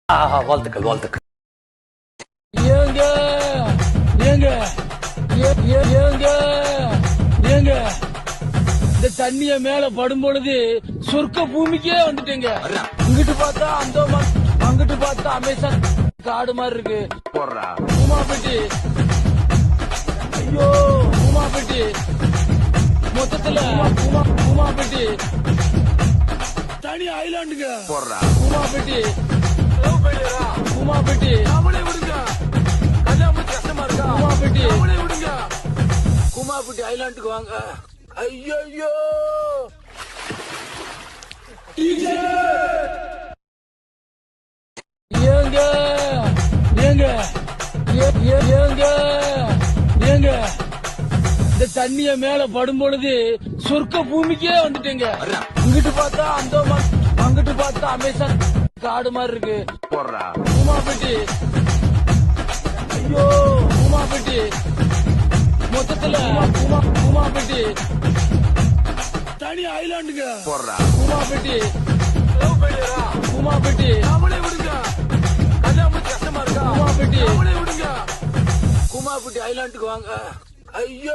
வாழ்த்துக்கள் வாழ்த்துக்கள். ஏங்க ஏங்க ஏங்க ஏங்க இந்த தண்ணிய மேல படும் பொழுது சொர்க்க பூமிக்கே வந்துட்டேங்க. இங்கிட்டு பார்த்தா அந்தோமான், அங்கிட்டு பார்த்தா அமேசான் காடு மாதிரி இருக்கு. உமாபெட்டி, ஐயோ உமாபெட்டி, மொத்தத்துல உமாபெட்டி தனி ஐலாண்டுங்க. உமாபெட்டி உமாபெட்டி அவளே விடுங்க, கல்யாணம் கஷ்டமா இருக்கா? உமாபெட்டி அவளே விடுங்க, உமாபெட்டி ஐலாண்டுக்கு வாங்க. ஐயோ ஏங்க ஏங்க ஏங்க ஏங்க இந்த தண்ணிய மேல படும் பொழுது சொர்க்க பூமிக்கே வந்துட்டேங்க. இங்கிட்டு பார்த்தா அந்தோமான், அங்கிட்டு பார்த்தா அமேசான் காடு மாதிரி இருக்கு. உமாபெட்டி, ஐயோ உமாபெட்டி, மொத்தத்துல உமாபெட்டி தனி ஐலாண்டுங்க. உமாபெட்டி உமாபெட்டி அவளே விடுங்க, கல்யாணம் கஷ்டமா இருக்கா? உமாபெட்டி அவளே விடுங்க, உமாபெட்டி ஐலாண்டுக்கு வாங்க. ஐயோ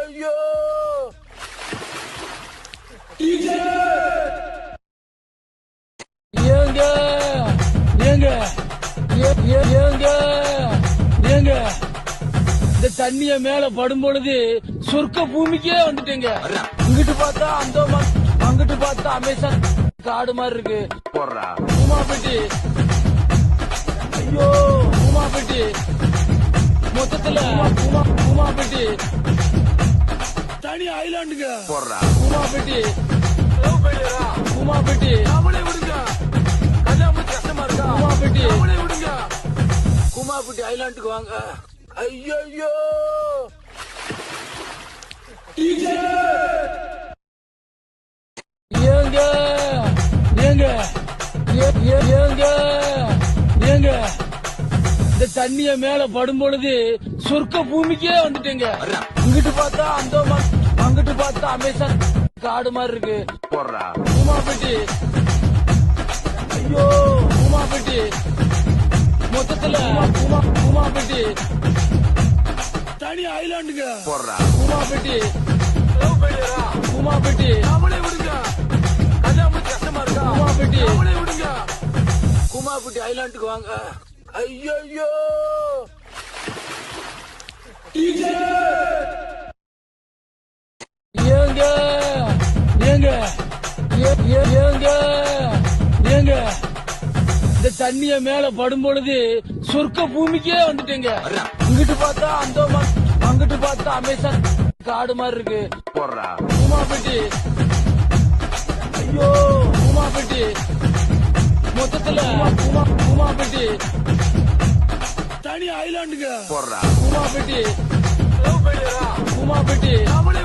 ஏங்க ஏங்க ஏங்க ஏங்க இந்த தண்ணிய மேல படும் பொழுது சொர்க்க பூமிக்கே வந்துட்டேங்க. இங்கிட்டு பார்த்தா அந்தோமான், அங்கிட்டு பார்த்தா அமேசான் காடு மாதிரி இருக்கு. உமாபெட்டி, ஐயோ உமாபெட்டி, மொத்தத்துல உமாபெட்டி தனி ஐலாண்டுங்க. உமாபெட்டி உமாபெட்டி அவளே விடுங்க, கல்யாணம் கஷ்டமா இருக்கா? உமாபெட்டி அவளே விடுங்க, உமாபெட்டி ஐலாண்டுக்கு வாங்க. ஐயோ ஏங்க ஏங்க ஏங்க ஏங்க இந்த தண்ணிய மேல படும் பொழுது சொர்க்க பூமிக்கே வந்துட்டேங்க. இங்கிட்டு பார்த்தா அந்தோமான், அங்கிட்டு பார்த்தா அமேசான் காடு மாதிரி இருக்கு. உமாபெட்டி, ஐயோ உமாபெட்டி, மொத்தத்துல உமாபெட்டி தனி ஐலாண்டுங்க. உமாபெட்டி உமாபெட்டி அவளே விடுங்க, கல்யாணம் கஷ்டமா இருக்கா? உமாபெட்டி அவளே விடுங்க, உமாபெட்டி ஐலாண்டுக்கு வாங்க. ஐயோ ஏங்க ஏங்க ஏங்க ஏங்க இந்த தண்ணிய மேல படும் பொழுது சொர்க்க பூமிக்கே வந்துட்டேங்க. இங்கிட்டு பார்த்தா அந்தோமான், அங்கிட்டு பார்த்தா அமேசான் காடு மாதிரி இருக்கு. உமாபெட்டி, ஐயோ உமாபெட்டி, மொத்தத்துல உமாபெட்டி தனி ஐலாண்டுங்க. உமாபெட்டி உமாபெட்டி அவளே